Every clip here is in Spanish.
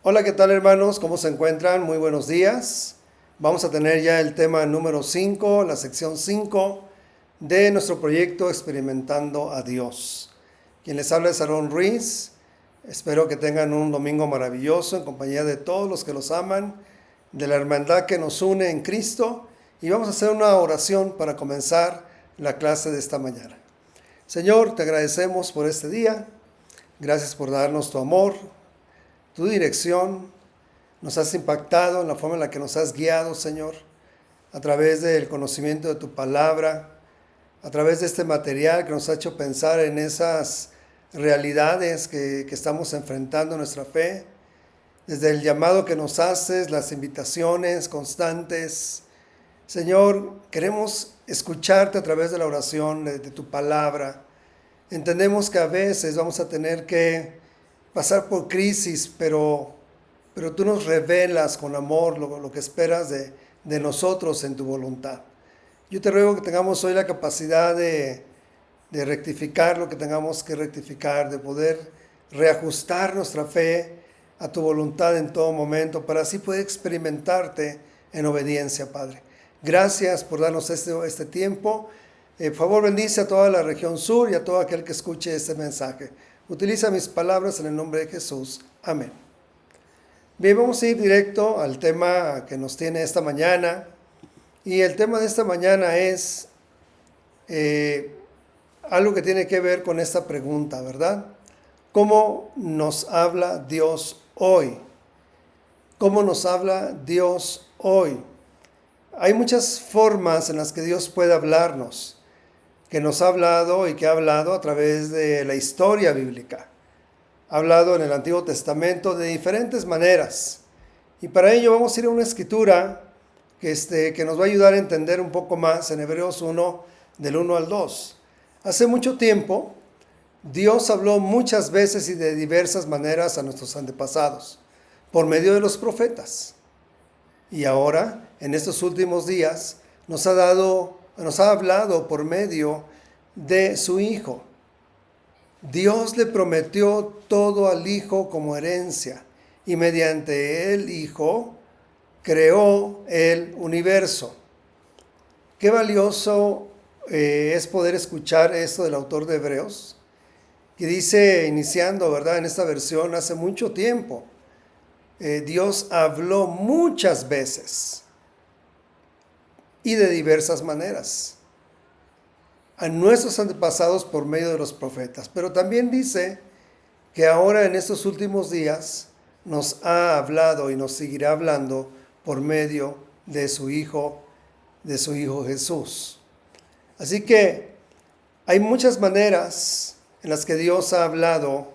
Hola, ¿qué tal hermanos? ¿Cómo se encuentran? Muy buenos días. Vamos a tener ya el tema número 5, la sección 5 de nuestro proyecto Experimentando a Dios. Quien les habla es Aarón Ruiz. Espero que tengan un domingo maravilloso en compañía de todos los que los aman, de la hermandad que nos une en Cristo. Y vamos a hacer una oración para comenzar la clase de esta mañana. Señor, te agradecemos por este día. Gracias por darnos tu amor, tu dirección. Nos has impactado en la forma en la que nos has guiado, Señor, a través del conocimiento de tu palabra, a través de este material que nos ha hecho pensar en esas realidades que estamos enfrentando en nuestra fe, desde el llamado que nos haces, las invitaciones constantes. Señor, queremos escucharte a través de la oración, de tu palabra. Entendemos que a veces vamos a tener que pasar por crisis, pero tú nos revelas con amor lo que esperas de nosotros en tu voluntad. Yo te ruego que tengamos hoy la capacidad de rectificar lo que tengamos que rectificar, de poder reajustar nuestra fe a tu voluntad en todo momento, para así poder experimentarte en obediencia, Padre. Gracias por darnos este tiempo. Por favor, bendice a toda la región sur y a todo aquel que escuche este mensaje. Utiliza mis palabras en el nombre de Jesús. Amén. Bien, vamos a ir directo al tema que nos tiene esta mañana. Y el tema de esta mañana es algo que tiene que ver con esta pregunta, ¿verdad? ¿Cómo nos habla Dios hoy? ¿Cómo nos habla Dios hoy? Hay muchas formas en las que Dios puede hablarnos, que nos ha hablado y que ha hablado a través de la historia bíblica. Ha hablado en el Antiguo Testamento de diferentes maneras. Y para ello vamos a ir a una escritura que nos va a ayudar a entender un poco más en Hebreos 1, del 1 al 2. Hace mucho tiempo, Dios habló muchas veces y de diversas maneras a nuestros antepasados, por medio de los profetas. Y ahora, en estos últimos días, nos ha hablado por medio de su Hijo. Dios le prometió todo al Hijo como herencia, y mediante el Hijo creó el universo. Qué valioso es poder escuchar esto del autor de Hebreos, que dice, iniciando, ¿verdad?, en esta versión, hace mucho tiempo, Dios habló muchas veces y de diversas maneras a nuestros antepasados por medio de los profetas. Pero también dice que ahora en estos últimos días nos ha hablado y nos seguirá hablando por medio de su Hijo Jesús. Así que hay muchas maneras en las que Dios ha hablado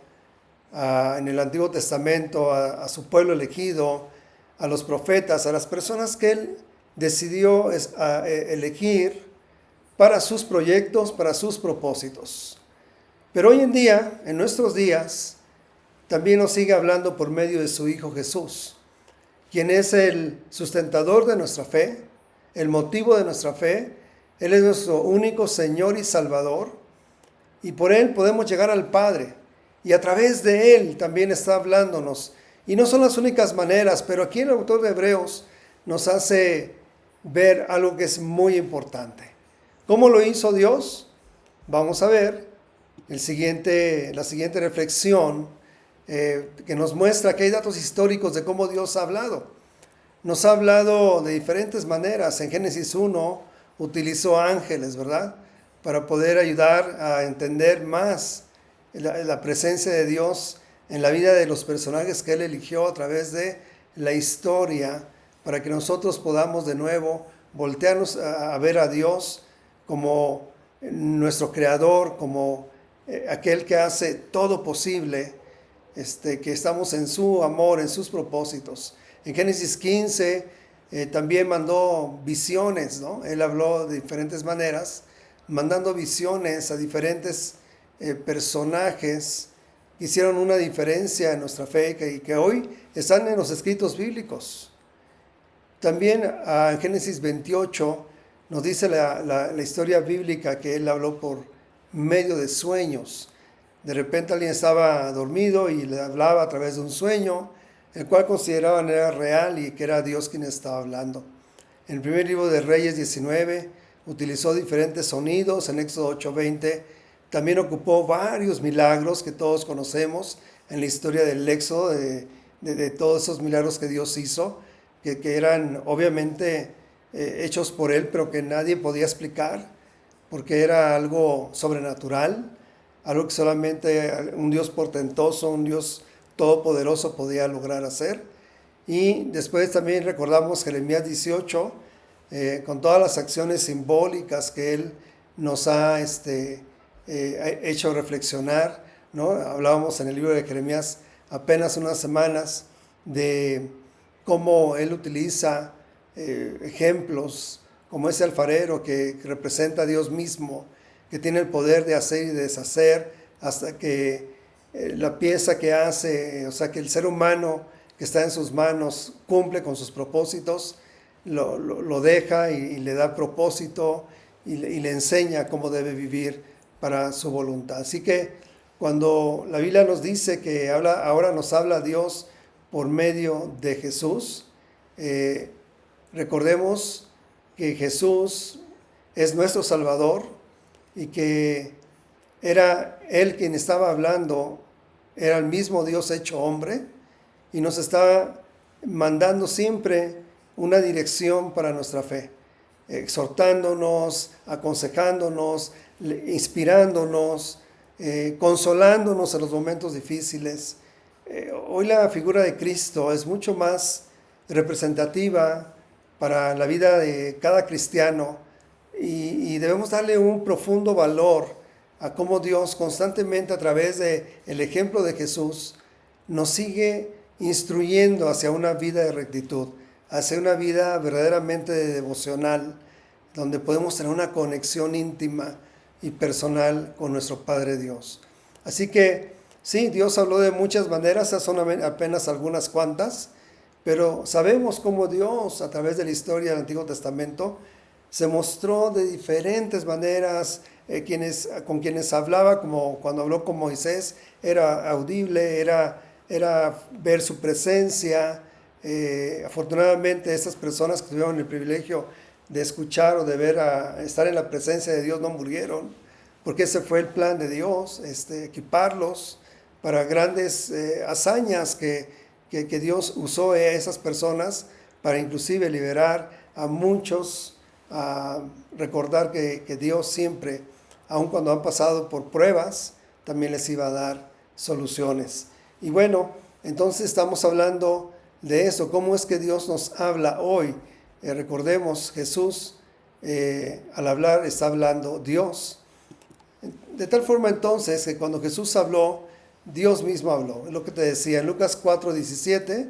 en el Antiguo Testamento a su pueblo elegido, a los profetas, a las personas que Él decidió elegir para sus proyectos, para sus propósitos. Pero hoy en día, en nuestros días, también nos sigue hablando por medio de su Hijo Jesús, quien es el sustentador de nuestra fe, el motivo de nuestra fe. Él es nuestro único Señor y Salvador, y por Él podemos llegar al Padre, y a través de Él también está hablándonos. Y no son las únicas maneras, pero aquí el autor de Hebreos nos hace ver algo que es muy importante. ¿Cómo lo hizo Dios? Vamos a ver la siguiente reflexión que nos muestra que hay datos históricos de cómo Dios ha hablado. Nos ha hablado de diferentes maneras. En Génesis 1 utilizó ángeles, ¿verdad?, para poder ayudar a entender más la presencia de Dios en la vida de los personajes que Él eligió a través de la historia, para que nosotros podamos de nuevo voltearnos a ver a Dios como nuestro creador, como aquel que hace todo posible, que estamos en su amor, en sus propósitos. En Génesis 15 también mandó visiones, ¿no? Él habló de diferentes maneras, mandando visiones a diferentes personajes que hicieron una diferencia en nuestra fe y que hoy están en los escritos bíblicos. También en Génesis 28 nos dice la historia bíblica que Él habló por medio de sueños. De repente alguien estaba dormido y le hablaba a través de un sueño. el cual consideraban era real y que era Dios quien estaba hablando. En el primer libro de Reyes 19 utilizó diferentes sonidos. En Éxodo 8:20 también ocupó varios milagros que todos conocemos en la historia del Éxodo, de todos esos milagros que Dios hizo, que eran obviamente hechos por Él, pero que nadie podía explicar, porque era algo sobrenatural, algo que solamente un Dios portentoso, un Dios todopoderoso podía lograr hacer. Y después también recordamos Jeremías 18, con todas las acciones simbólicas que Él nos ha hecho reflexionar, ¿no? Hablábamos en el libro de Jeremías apenas unas semanas de cómo Él utiliza ejemplos como ese alfarero que representa a Dios mismo, que tiene el poder de hacer y deshacer hasta que la pieza que hace, o sea, que el ser humano que está en sus manos cumple con sus propósitos, lo deja y le da propósito y le enseña cómo debe vivir para su voluntad. Así que cuando la Biblia nos dice que ahora nos habla Dios por medio de Jesús, recordemos que Jesús es nuestro Salvador y que era Él quien estaba hablando, era el mismo Dios hecho hombre y nos está mandando siempre una dirección para nuestra fe, exhortándonos, aconsejándonos, inspirándonos, consolándonos en los momentos difíciles. Hoy la figura de Cristo es mucho más representativa para la vida de cada cristiano y debemos darle un profundo valor a cómo Dios constantemente a través del ejemplo de Jesús nos sigue instruyendo hacia una vida de rectitud, hacia una vida verdaderamente devocional, donde podemos tener una conexión íntima y personal con nuestro Padre Dios. Así que sí, Dios habló de muchas maneras, esas son apenas algunas cuantas, pero sabemos cómo Dios, a través de la historia del Antiguo Testamento, se mostró de diferentes maneras. Con quienes hablaba, como cuando habló con Moisés, era audible, era ver su presencia. Afortunadamente, estas personas que tuvieron el privilegio de escuchar o de ver, estar en la presencia de Dios, no murieron, porque ese fue el plan de Dios, equiparlos para grandes hazañas que Dios usó a esas personas para inclusive liberar a muchos, a recordar que Dios siempre, aun cuando han pasado por pruebas, también les iba a dar soluciones. Y bueno, entonces estamos hablando de eso, cómo es que Dios nos habla hoy. Recordemos, Jesús al hablar está hablando Dios. De tal forma entonces que cuando Jesús habló, Dios mismo habló. Es lo que te decía en Lucas 4:17,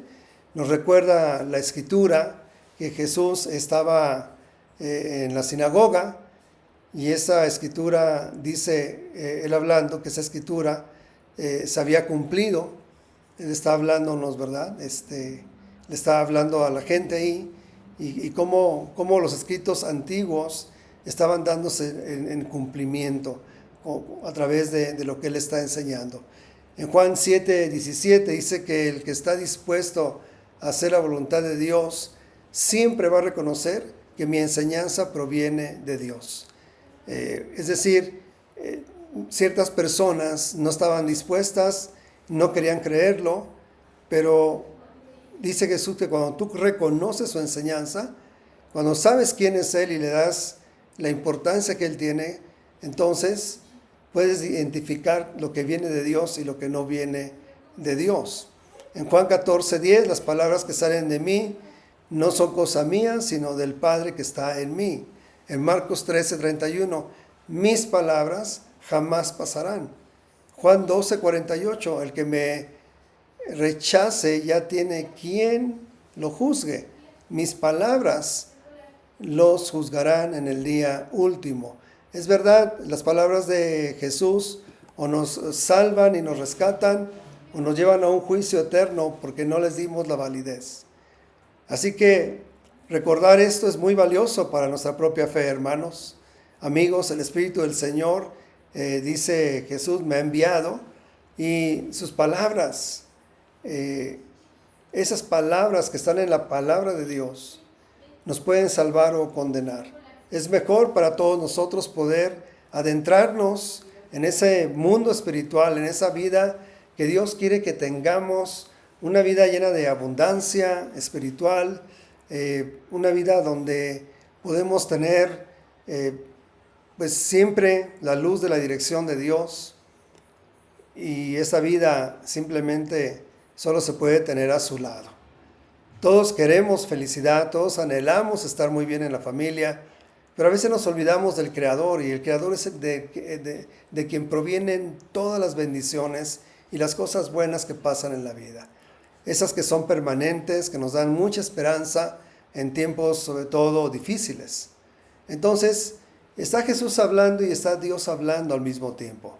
nos recuerda la escritura que Jesús estaba en la sinagoga y esa escritura dice, él hablando, que esa escritura se había cumplido. Él está hablándonos, ¿verdad? Le está hablando a la gente ahí y cómo los escritos antiguos estaban dándose en cumplimiento a través de lo que él está enseñando. En Juan 7:17 dice que el que está dispuesto a hacer la voluntad de Dios siempre va a reconocer que mi enseñanza proviene de Dios. Es decir, ciertas personas no estaban dispuestas, no querían creerlo, pero dice Jesús que cuando tú reconoces su enseñanza, cuando sabes quién es Él y le das la importancia que Él tiene, entonces puedes identificar lo que viene de Dios y lo que no viene de Dios. En Juan 14:10, las palabras que salen de mí no son cosa mía, sino del Padre que está en mí. En Marcos 13:31, mis palabras jamás pasarán. Juan 12:48, el que me rechace ya tiene quien lo juzgue. Mis palabras los juzgarán en el día último. Es verdad, las palabras de Jesús o nos salvan y nos rescatan o nos llevan a un juicio eterno porque no les dimos la validez. Así que recordar esto es muy valioso para nuestra propia fe, hermanos. Amigos, el Espíritu del Señor, dice Jesús, me ha enviado y sus palabras esas palabras que están en la palabra de Dios nos pueden salvar o condenar. Es mejor para todos nosotros poder adentrarnos en ese mundo espiritual, en esa vida que Dios quiere que tengamos, una vida llena de abundancia espiritual, una vida donde podemos tener pues siempre la luz de la dirección de Dios, y esa vida simplemente solo se puede tener a su lado. Todos queremos felicidad, todos anhelamos estar muy bien en la familia, pero a veces nos olvidamos del Creador, y el Creador es de quien provienen todas las bendiciones y las cosas buenas que pasan en la vida. Esas que son permanentes, que nos dan mucha esperanza en tiempos sobre todo difíciles. Entonces, está Jesús hablando y está Dios hablando al mismo tiempo.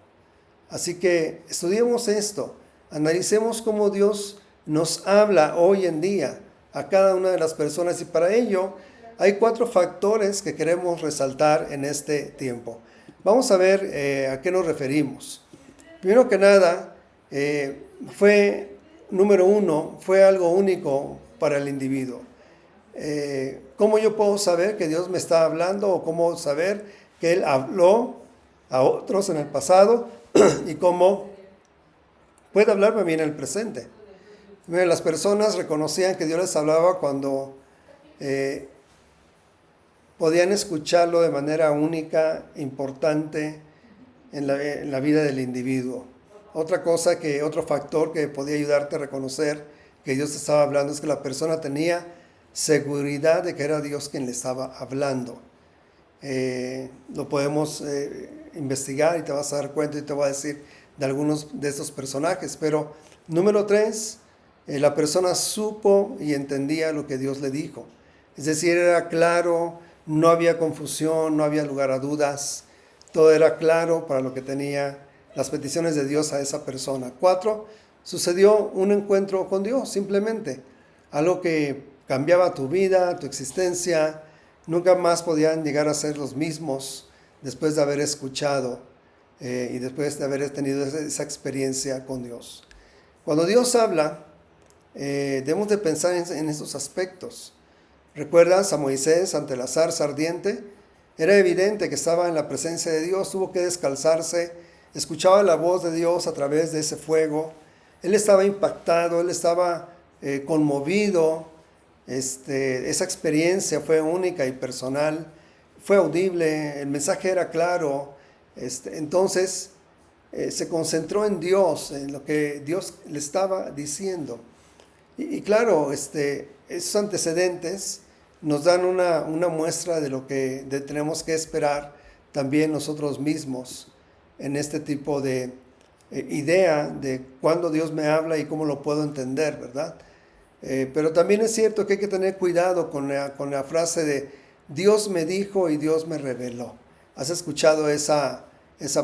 Así que estudiemos esto, analicemos cómo Dios nos habla hoy en día a cada una de las personas, y para ello hay 4 factores que queremos resaltar en este tiempo. Vamos a ver a qué nos referimos. Primero que nada, número 1, fue algo único para el individuo. ¿Cómo yo puedo saber que Dios me está hablando, o cómo saber que Él habló a otros en el pasado y cómo puede hablarme a mí en el presente? Las personas reconocían que Dios les hablaba cuando podían escucharlo de manera única, importante en la vida del individuo. Otro factor que podía ayudarte a reconocer que Dios te estaba hablando es que la persona tenía seguridad de que era Dios quien le estaba hablando. Lo podemos investigar y te vas a dar cuenta, y te voy a decir de algunos de estos personajes. Pero número 3, la persona supo y entendía lo que Dios le dijo. Es decir, era claro, no había confusión, no había lugar a dudas. Todo era claro para lo que tenía las peticiones de Dios a esa persona. 4, sucedió un encuentro con Dios, simplemente. Algo que cambiaba tu vida, tu existencia. Nunca más podían llegar a ser los mismos después de haber escuchado y después de haber tenido esa experiencia con Dios. Cuando Dios habla, debemos de pensar en estos aspectos. ¿Recuerdas a Moisés ante la zarza ardiente? Era evidente que estaba en la presencia de Dios, tuvo que descalzarse, escuchaba la voz de Dios a través de ese fuego. Él estaba impactado, él estaba conmovido. Esa experiencia fue única y personal, fue audible, el mensaje era claro. Entonces se concentró en Dios, en lo que Dios le estaba diciendo. Y claro, esos antecedentes nos dan una muestra de lo que tenemos que esperar también nosotros mismos en este tipo de idea de cuándo Dios me habla y cómo lo puedo entender, ¿verdad? Pero también es cierto que hay que tener cuidado con la frase de Dios me dijo y Dios me reveló. ¿Has escuchado esa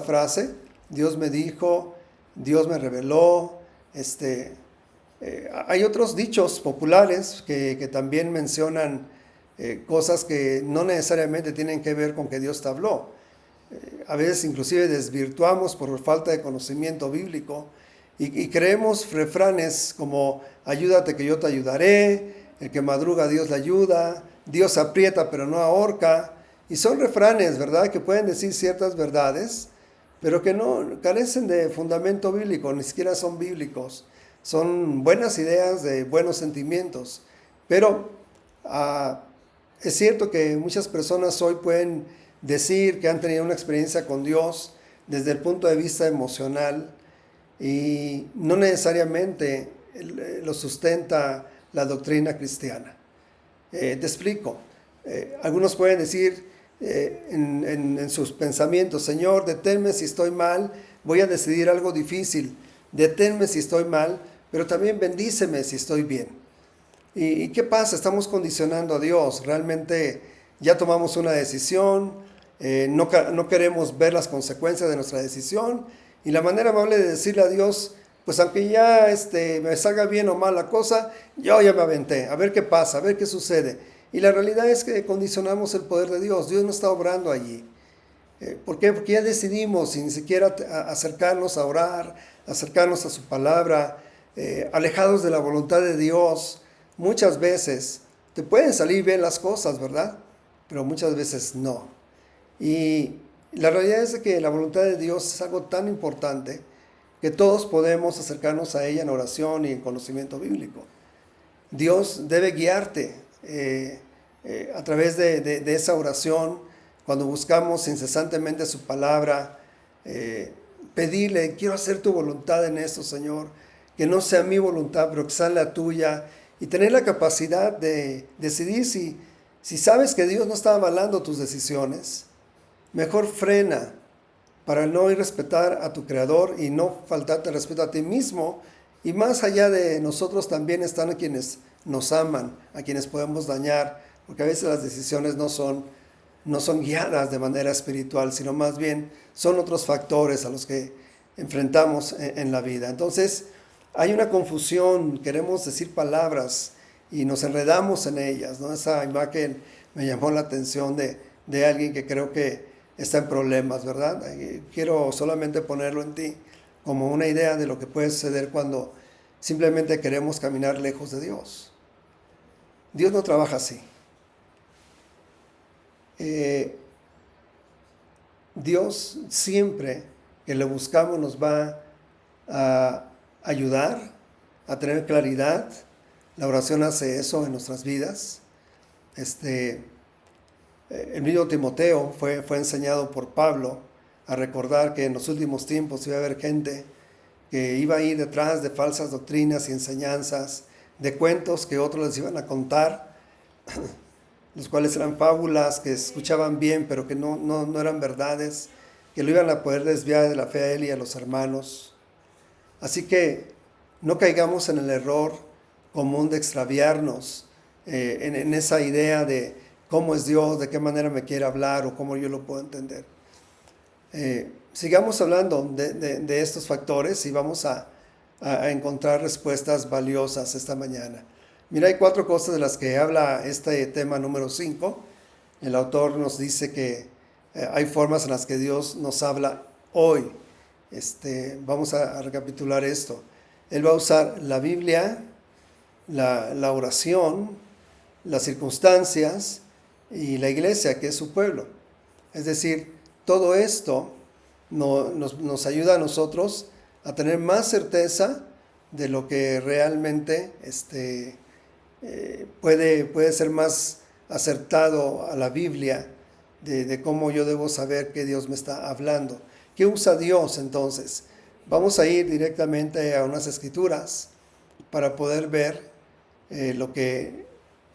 frase? Dios me dijo, Dios me reveló. Hay otros dichos populares que también mencionan cosas que no necesariamente tienen que ver con que Dios te habló. A veces inclusive desvirtuamos por falta de conocimiento bíblico y creemos refranes como ayúdate que yo te ayudaré, el que madruga Dios le ayuda, Dios aprieta pero no ahorca. Y son refranes, ¿verdad?, que pueden decir ciertas verdades, pero que no carecen de fundamento bíblico, ni siquiera son bíblicos. Son buenas ideas de buenos sentimientos, pero es cierto que muchas personas hoy pueden decir que han tenido una experiencia con Dios desde el punto de vista emocional y no necesariamente lo sustenta la doctrina cristiana. Te explico. Algunos pueden decir en sus pensamientos, Señor, deténme si estoy mal, voy a decidir algo difícil, deténme si estoy mal, pero también bendíceme si estoy bien. ¿Y qué pasa? Estamos condicionando a Dios. Realmente ya tomamos una decisión, no queremos ver las consecuencias de nuestra decisión, y la manera amable de decirle a Dios, pues aunque ya me salga bien o mal la cosa, yo ya me aventé, a ver qué pasa, a ver qué sucede. Y la realidad es que condicionamos el poder de Dios. Dios no está obrando allí. ¿Por qué? Porque ya decidimos sin siquiera acercarnos a orar, acercarnos a su palabra, alejados de la voluntad de Dios, muchas veces te pueden salir bien las cosas, ¿verdad? Pero muchas veces no. Y la realidad es que la voluntad de Dios es algo tan importante que todos podemos acercarnos a ella en oración y en conocimiento bíblico. Dios debe guiarte a través de esa oración, cuando buscamos incesantemente su palabra, pedirle, quiero hacer tu voluntad en esto, Señor, que no sea mi voluntad, pero que sea la tuya, y tener la capacidad de decidir si sabes que Dios no está avalando tus decisiones, mejor frena para no irrespetar a tu Creador y no faltarte el respeto a ti mismo. Y más allá de nosotros también están quienes nos aman, a quienes podemos dañar, porque a veces las decisiones no son guiadas de manera espiritual, sino más bien son otros factores a los que enfrentamos en la vida. Entonces, hay una confusión, queremos decir palabras y nos enredamos en ellas, ¿no? Esa imagen me llamó la atención de alguien que creo que está en problemas, ¿verdad? Quiero solamente ponerlo en ti como una idea de lo que puede suceder cuando simplemente queremos caminar lejos de Dios. Dios no trabaja así. Dios siempre que le buscamos nos va a ayudar a tener claridad. La oración hace eso en nuestras vidas. El mismo Timoteo fue enseñado por Pablo a recordar que en los últimos tiempos iba a haber gente que iba a ir detrás de falsas doctrinas y enseñanzas, de cuentos que otros les iban a contar, los cuales eran fábulas que escuchaban bien, pero que no eran verdades, que lo iban a poder desviar de la fe a él y a los hermanos. Así que no caigamos en el error común de extraviarnos en esa idea de cómo es Dios, de qué manera me quiere hablar o cómo yo lo puedo entender. Sigamos hablando de estos factores y vamos a encontrar respuestas valiosas esta mañana. Mira, hay 4 cosas de las que habla este tema número 5. El autor nos dice que hay formas en las que Dios nos habla hoy. Vamos a recapitular esto. Él va a usar la Biblia, la oración, las circunstancias y la iglesia, que es su pueblo. Es decir, todo esto nos ayuda a nosotros a tener más certeza de lo que realmente puede ser más acertado a la Biblia, de cómo yo debo saber que Dios me está hablando. ¿Qué usa Dios entonces? Vamos a ir directamente a unas escrituras para poder ver lo que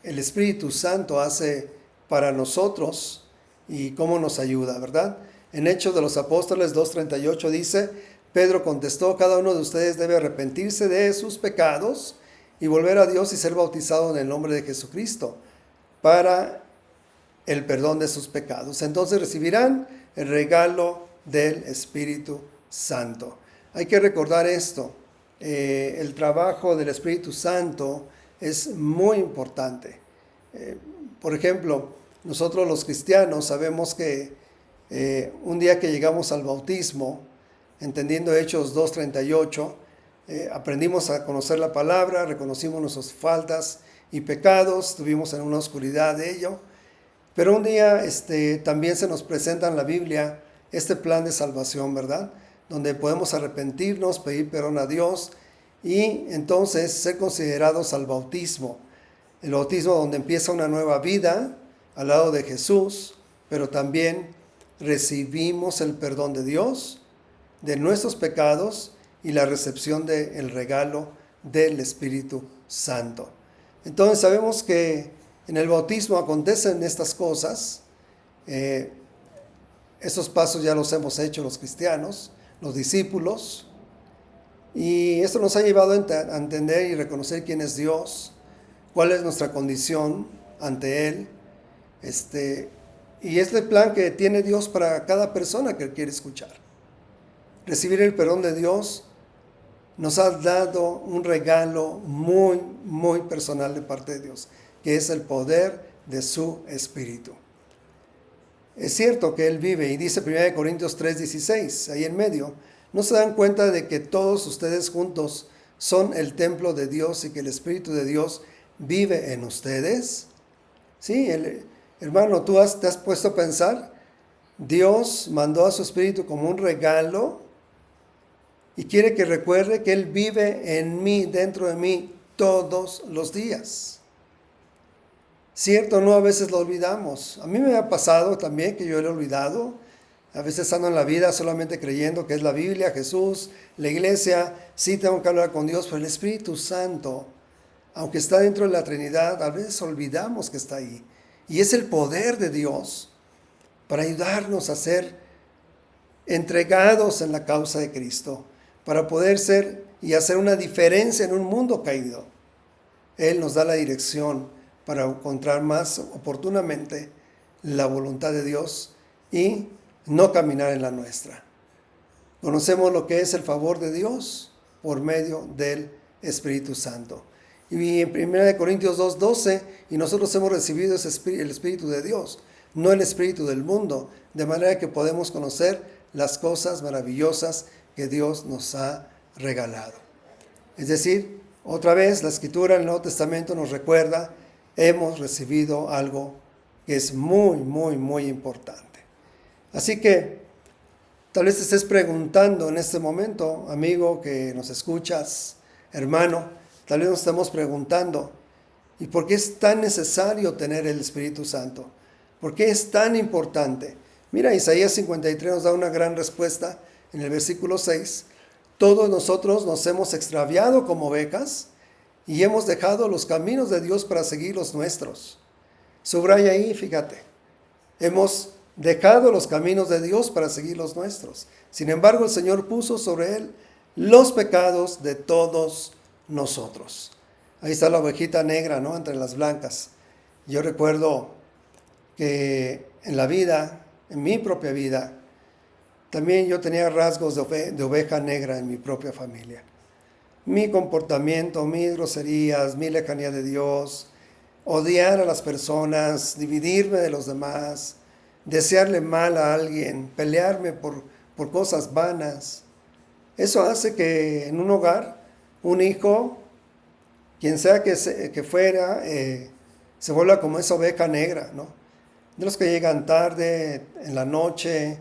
el Espíritu Santo hace para nosotros y cómo nos ayuda, ¿verdad? En Hechos de los Apóstoles 2:38 dice, Pedro contestó, cada uno de ustedes debe arrepentirse de sus pecados y volver a Dios y ser bautizado en el nombre de Jesucristo para el perdón de sus pecados. Entonces recibirán el regalo del Espíritu Santo. Hay que recordar esto. El trabajo del Espíritu Santo es muy importante. Por ejemplo, nosotros los cristianos sabemos que un día que llegamos al bautismo, entendiendo Hechos 2:38, aprendimos a conocer la palabra, reconocimos nuestras faltas y pecados, estuvimos en una oscuridad de ello, pero un día también se nos presenta en la Biblia este plan de salvación, ¿verdad? Donde podemos arrepentirnos, pedir perdón a Dios y entonces ser considerados al bautismo. El bautismo donde empieza una nueva vida al lado de Jesús, pero también recibimos el perdón de Dios, de nuestros pecados y la recepción del regalo del Espíritu Santo. Entonces sabemos que en el bautismo acontecen estas cosas. Estos pasos ya los hemos hecho los cristianos, los discípulos, y esto nos ha llevado a entender y reconocer quién es Dios, cuál es nuestra condición ante Él, y es el plan que tiene Dios para cada persona que quiere escuchar. Recibir el perdón de Dios nos ha dado un regalo muy, muy personal de parte de Dios, que es el poder de su Espíritu. Es cierto que Él vive, y dice 1 Corintios 3:16, ahí en medio, ¿no se dan cuenta de que todos ustedes juntos son el templo de Dios y que el Espíritu de Dios vive en ustedes? Sí, hermano, te has puesto a pensar, Dios mandó a su Espíritu como un regalo y quiere que recuerde que Él vive en mí, dentro de mí, todos los días. Cierto, no, a veces lo olvidamos. A mí me ha pasado también que yo lo he olvidado. A veces ando en la vida solamente creyendo que es la Biblia, Jesús, la iglesia. Sí tengo que hablar con Dios, pero el Espíritu Santo, aunque está dentro de la Trinidad, a veces olvidamos que está ahí. Y es el poder de Dios para ayudarnos a ser entregados en la causa de Cristo, para poder ser y hacer una diferencia en un mundo caído. Él nos da la dirección para encontrar más oportunamente la voluntad de Dios y no caminar en la nuestra. Conocemos lo que es el favor de Dios por medio del Espíritu Santo. Y en 1 Corintios 2:12, y nosotros hemos recibido el Espíritu de Dios, no el Espíritu del mundo, de manera que podemos conocer las cosas maravillosas que Dios nos ha regalado. Es decir, otra vez la Escritura en el Nuevo Testamento nos recuerda, hemos recibido algo que es muy, muy, muy importante. Así que tal vez te estés preguntando en este momento, amigo que nos escuchas, hermano, tal vez nos estemos preguntando, ¿y por qué es tan necesario tener el Espíritu Santo? ¿Por qué es tan importante? Mira, Isaías 53 nos da una gran respuesta en el versículo 6. Todos nosotros nos hemos extraviado como ovejas y hemos dejado los caminos de Dios para seguir los nuestros. Subraya ahí, fíjate, hemos dejado los caminos de Dios para seguir los nuestros. Sin embargo, el Señor puso sobre él los pecados de todos nosotros. Ahí está la ovejita negra, ¿no? Entre las blancas. Yo recuerdo que en la vida, en mi propia vida, también yo tenía rasgos de oveja negra en mi propia familia. Mi comportamiento, mis groserías, mi lejanía de Dios, odiar a las personas, dividirme de los demás, desearle mal a alguien, pelearme por cosas vanas. Eso hace que en un hogar, un hijo, quien sea que fuera, se vuelva como esa oveja negra, ¿no? De los que llegan tarde, en la noche,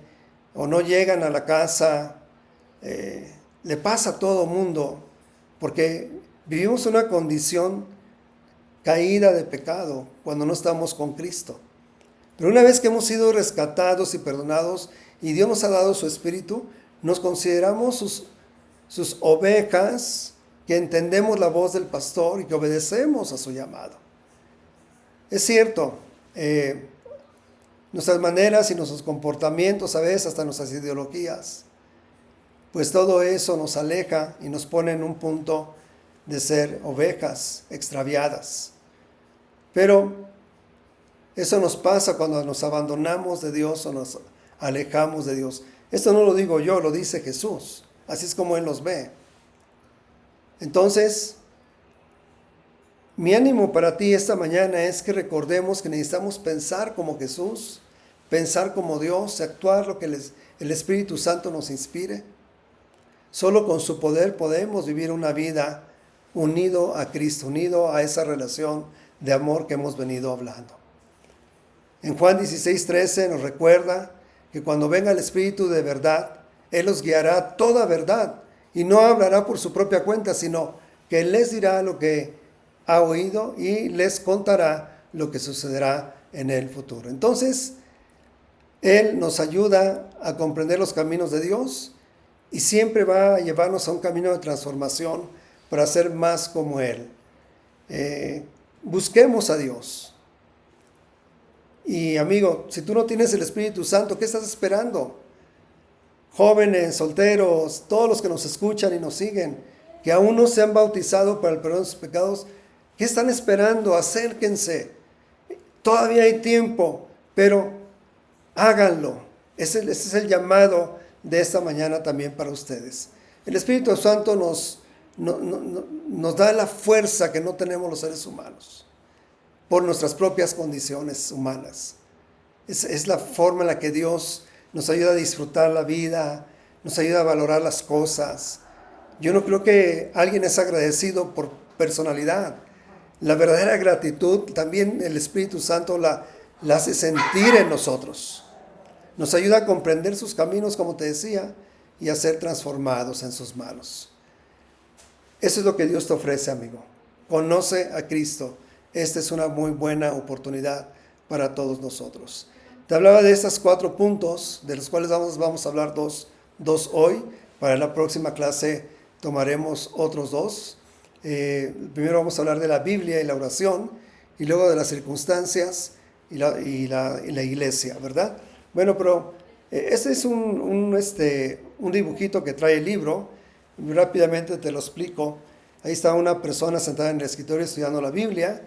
o no llegan a la casa, le pasa a todo mundo, porque vivimos una condición caída de pecado cuando no estamos con Cristo. Pero una vez que hemos sido rescatados y perdonados y Dios nos ha dado su Espíritu, nos consideramos sus ovejas que entendemos la voz del pastor y que obedecemos a su llamado. Es cierto, nuestras maneras y nuestros comportamientos, a veces hasta nuestras ideologías, pues todo eso nos aleja y nos pone en un punto de ser ovejas extraviadas. Pero eso nos pasa cuando nos abandonamos de Dios o nos alejamos de Dios. Esto no lo digo yo, lo dice Jesús. Así es como Él nos ve. Entonces, mi ánimo para ti esta mañana es que recordemos que necesitamos pensar como Jesús, pensar como Dios, actuar lo que el Espíritu Santo nos inspire. Solo con su poder podemos vivir una vida unido a Cristo, unido a esa relación de amor que hemos venido hablando. En Juan 16:13 nos recuerda que cuando venga el Espíritu de verdad, Él los guiará a toda verdad y no hablará por su propia cuenta, sino que Él les dirá lo que ha oído y les contará lo que sucederá en el futuro. Entonces, Él nos ayuda a comprender los caminos de Dios y siempre va a llevarnos a un camino de transformación para ser más como Él. Busquemos a Dios. Y amigo, si tú no tienes el Espíritu Santo, ¿qué estás esperando? Jóvenes, solteros, todos los que nos escuchan y nos siguen, que aún no se han bautizado para el perdón de sus pecados, ¿qué están esperando? Acérquense. Todavía hay tiempo, pero háganlo. Ese es el llamado de esta mañana también para ustedes. El Espíritu Santo nos da la fuerza que no tenemos los seres humanos por nuestras propias condiciones humanas. Es la forma en la que Dios nos ayuda a disfrutar la vida, nos ayuda a valorar las cosas, Yo no creo que alguien es agradecido por personalidad. La verdadera gratitud también el Espíritu Santo la hace sentir en nosotros. Nos ayuda a comprender sus caminos, como te decía, y a ser transformados en sus manos. Eso es lo que Dios te ofrece, amigo. Conoce a Cristo. Esta es una muy buena oportunidad para todos nosotros. Te hablaba de estos 4 puntos, de los cuales vamos a hablar dos hoy. Para la próxima clase tomaremos otros 2. Primero vamos a hablar de la Biblia y la oración, y luego de las circunstancias y la iglesia, ¿verdad? Bueno, pero este es un dibujito que trae el libro. Rápidamente te lo explico. Ahí está una persona sentada en el escritorio estudiando la Biblia.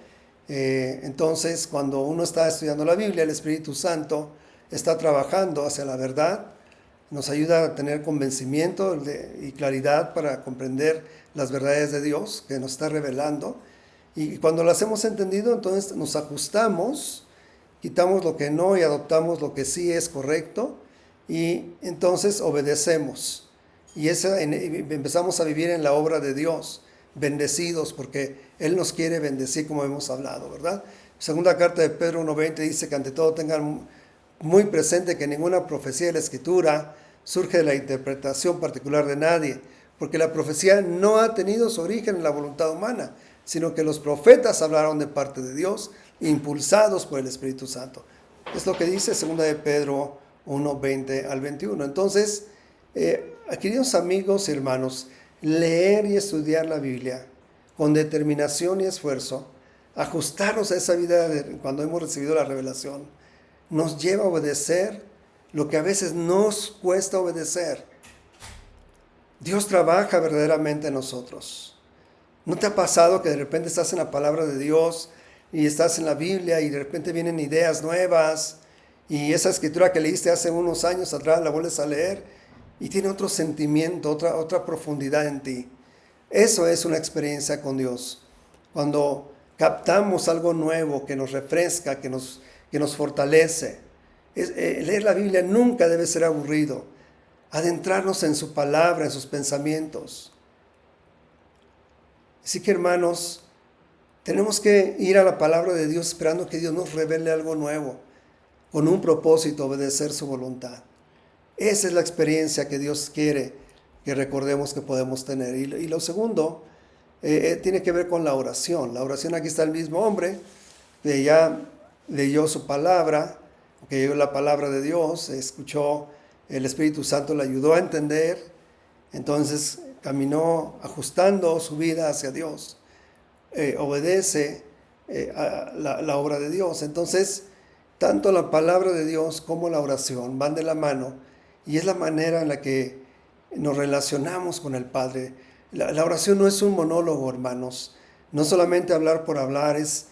Entonces, cuando uno está estudiando la Biblia, el Espíritu Santo está trabajando hacia la verdad. Nos ayuda a tener convencimiento y claridad para comprender las verdades de Dios que nos está revelando. Y cuando las hemos entendido, entonces nos ajustamos, quitamos lo que no y adoptamos lo que sí es correcto, y entonces obedecemos. Y empezamos a vivir en la obra de Dios, bendecidos, porque Él nos quiere bendecir, como hemos hablado, ¿verdad? Segunda carta de Pedro 1:20 dice que ante todo tengan muy presente que ninguna profecía de la Escritura surge de la interpretación particular de nadie, porque la profecía no ha tenido su origen en la voluntad humana, sino que los profetas hablaron de parte de Dios, impulsados por el Espíritu Santo. Es lo que dice segunda de Pedro 1:20 al 21. Entonces, queridos amigos y hermanos, leer y estudiar la Biblia con determinación y esfuerzo, ajustarnos a esa vida cuando hemos recibido la revelación, nos lleva a obedecer lo que a veces nos cuesta obedecer. Dios trabaja verdaderamente en nosotros. ¿No te ha pasado que de repente estás en la palabra de Dios y estás en la Biblia y de repente vienen ideas nuevas y esa escritura que leíste hace unos años atrás la vuelves a leer y tiene otro sentimiento, otra profundidad en ti? Eso es una experiencia con Dios. Cuando captamos algo nuevo que nos refresca, que nos fortalece. Leer la Biblia nunca debe ser aburrido. Adentrarnos en su palabra, en sus pensamientos. Así que, hermanos, tenemos que ir a la palabra de Dios esperando que Dios nos revele algo nuevo, con un propósito, obedecer su voluntad. Esa es la experiencia que Dios quiere que recordemos que podemos tener. Y lo segundo tiene que ver con la oración. La oración, aquí está el mismo hombre que ya leyó su palabra, que leyó la palabra de Dios, escuchó, el Espíritu Santo le ayudó a entender, entonces caminó ajustando su vida hacia Dios, obedece a la obra de Dios. Entonces, tanto la palabra de Dios como la oración van de la mano, y es la manera en la que nos relacionamos con el Padre. La oración no es un monólogo, hermanos, no solamente hablar por hablar, es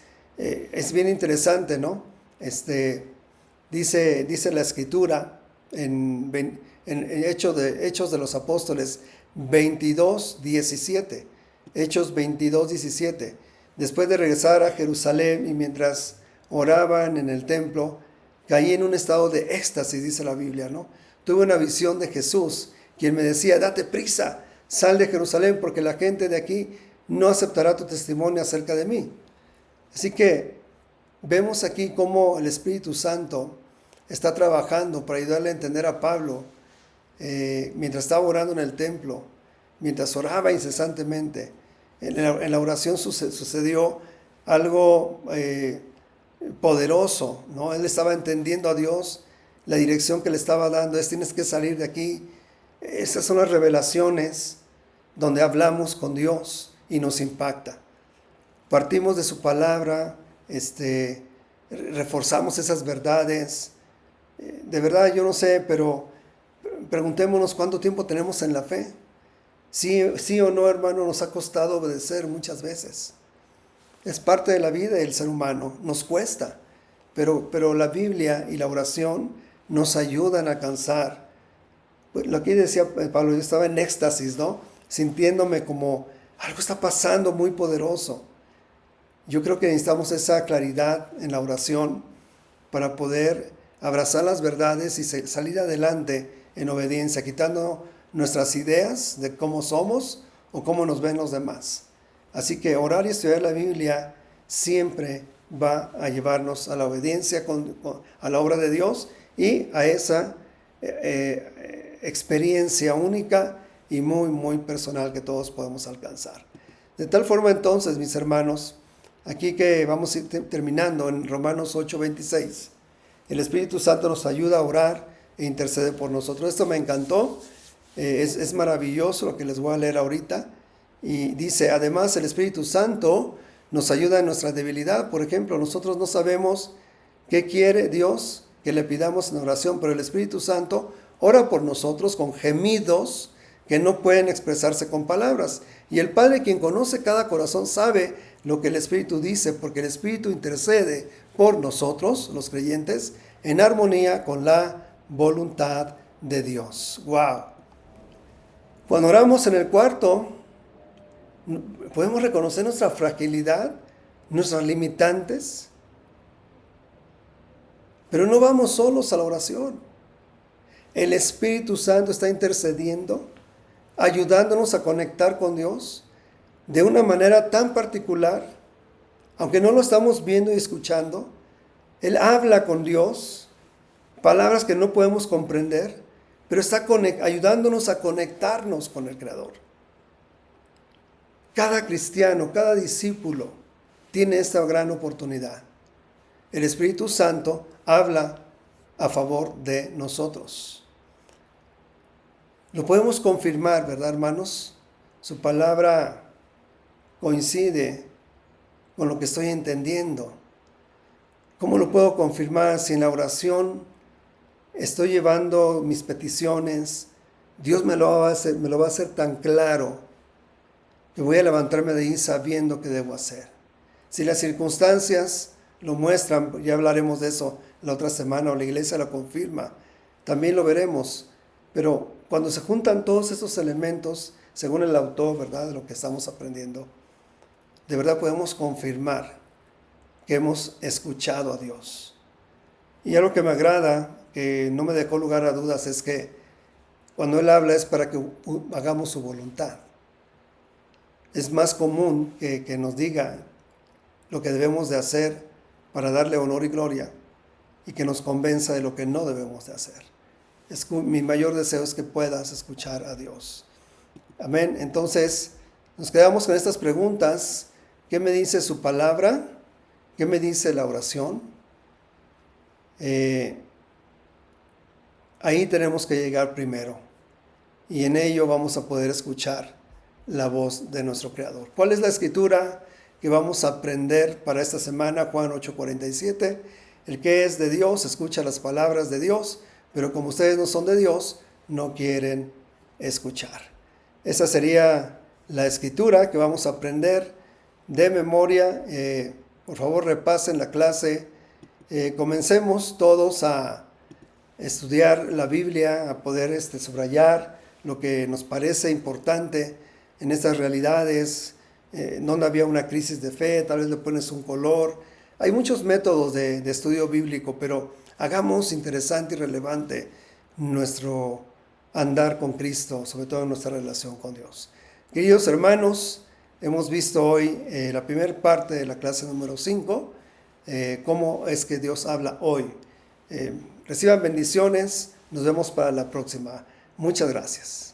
bien interesante, ¿no? Dice la Escritura en Hechos de los Apóstoles 22:17. Hechos 22:17. Después de regresar a Jerusalén y mientras oraban en el templo, caí en un estado de éxtasis, dice la Biblia, ¿no? Tuve una visión de Jesús, quien me decía: date prisa, sal de Jerusalén, porque la gente de aquí no aceptará tu testimonio acerca de mí. Así que vemos aquí cómo el Espíritu Santo está trabajando para ayudarle a entender a Pablo mientras estaba orando en el templo, mientras oraba incesantemente. En la oración sucedió algo poderoso, ¿no? Él estaba entendiendo a Dios, la dirección que le estaba dando es: tienes que salir de aquí. Esas son las revelaciones donde hablamos con Dios y nos impacta. Partimos de su palabra, reforzamos esas verdades. De verdad, yo no sé, pero preguntémonos cuánto tiempo tenemos en la fe. Sí o no, hermano, nos ha costado obedecer muchas veces. Es parte de la vida del ser humano, nos cuesta, pero la Biblia y la oración nos ayudan a alcanzar. Pues lo que decía Pablo, yo estaba en éxtasis, ¿no? Sintiéndome como algo está pasando muy poderoso. Yo creo que necesitamos esa claridad en la oración para poder abrazar las verdades y salir adelante en obediencia, quitando nuestras ideas de cómo somos o cómo nos ven los demás. Así que orar y estudiar la Biblia siempre va a llevarnos a la obediencia a la obra de Dios y a esa experiencia única y muy, muy personal que todos podemos alcanzar. De tal forma entonces, mis hermanos, aquí que vamos a ir terminando en Romanos 8:26, el Espíritu Santo nos ayuda a orar e intercede por nosotros. Esto me encantó, es maravilloso lo que les voy a leer ahorita. Y dice, además el Espíritu Santo nos ayuda en nuestra debilidad. Por ejemplo, nosotros no sabemos qué quiere Dios que le pidamos en oración, pero el Espíritu Santo ora por nosotros con gemidos que no pueden expresarse con palabras. Y el Padre, quien conoce cada corazón, sabe lo que el Espíritu dice, porque el Espíritu intercede por nosotros, los creyentes, en armonía con la voluntad de Dios. ¡Wow! Cuando oramos en el cuarto, podemos reconocer nuestra fragilidad, nuestras limitantes, pero no vamos solos a la oración. El Espíritu Santo está intercediendo, ayudándonos a conectar con Dios de una manera tan particular, aunque no lo estamos viendo y escuchando. Él habla con Dios, palabras que no podemos comprender, pero está ayudándonos a conectarnos con el Creador. Cada cristiano, cada discípulo tiene esta gran oportunidad. El Espíritu Santo habla a favor de nosotros. Lo podemos confirmar, ¿verdad, hermanos? Su palabra coincide con lo que estoy entendiendo. ¿Cómo lo puedo confirmar si en la oración estoy llevando mis peticiones? Dios me lo va a hacer tan claro que voy a levantarme de ahí sabiendo qué debo hacer. Si las circunstancias lo muestran, ya hablaremos de eso la otra semana, o la iglesia lo confirma, también lo veremos. Pero cuando se juntan todos estos elementos, según el autor, ¿verdad?, de lo que estamos aprendiendo, de verdad podemos confirmar que hemos escuchado a Dios. Y algo que me agrada, que no me dejó lugar a dudas, es que cuando Él habla es para que hagamos su voluntad. Es más común que nos diga lo que debemos de hacer para darle honor y gloria y que nos convenza de lo que no debemos de hacer. Mi mayor deseo es que puedas escuchar a Dios. Amén. Entonces, nos quedamos con estas preguntas. ¿Qué me dice su palabra? ¿Qué me dice la oración? Ahí tenemos que llegar primero. Y en ello vamos a poder escuchar la voz de nuestro Creador. ¿Cuál es la escritura que vamos a aprender para esta semana? Juan 8:47. El que es de Dios escucha las palabras de Dios, pero como ustedes no son de Dios, no quieren escuchar. Esa sería la escritura que vamos a aprender de memoria. Por favor, repasen la clase. Comencemos todos a estudiar la Biblia, a poder subrayar lo que nos parece importante en estas realidades, donde había una crisis de fe, tal vez le pones un color. Hay muchos métodos de estudio bíblico, pero hagamos interesante y relevante nuestro andar con Cristo, sobre todo en nuestra relación con Dios. Queridos hermanos, hemos visto hoy la primera parte de la clase número 5, cómo es que Dios habla hoy. Reciban bendiciones, nos vemos para la próxima. Muchas gracias.